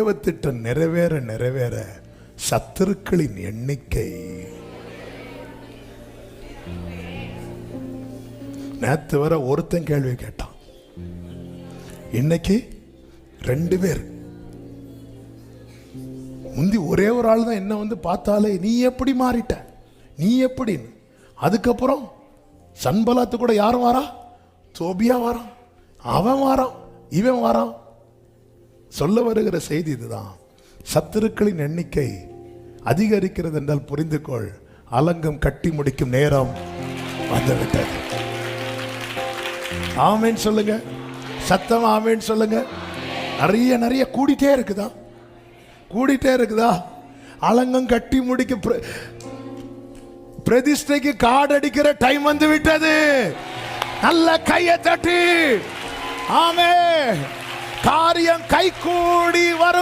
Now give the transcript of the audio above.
தேவத்திட்டம் நிறைவேற நிறைவேற சத்துருக்களின் எண்ணிக்கை. நேத்து வர ஒருத்தன் கேள்வி கேட்டான், இன்னைக்கு 2 பேர். முந்தி ஒரே ஒரு ஆள் தான் என்ன வந்து பார்த்தாலே நீ எப்படி மாறிட்ட, நீ எப்படின்னு. அதுக்கப்புறம் சன்பலாத்து கூட யாரும் வாரா, தோபியா வாரான், அவன் வாரான், இவன் வாரான். சொல்ல வருகிற செய்தி இதுதான், சத்துருக்களின் எண்ணிக்கை அதிகரிக்கிறது என்றால் புரிந்து கொள், அலங்கம் கட்டி முடிக்கும் நேரம் வந்துவிட்டது. ஆமேன் சொல்லுங்க, சத்தம் ஆமேன் சொல்லுங்க. நிறைய நிறைய கூடிட்டே இருக்குதா, கூடிட்டே இருக்குதா. அலங்கம் கட்டி முடிக்க பிரதிஷ்டைக்கு கார்டு அடிக்கிற டைம் வந்து விட்டது. நல்ல கையை தட்டி ஆமே, காரியம் கை கூடி வரும்.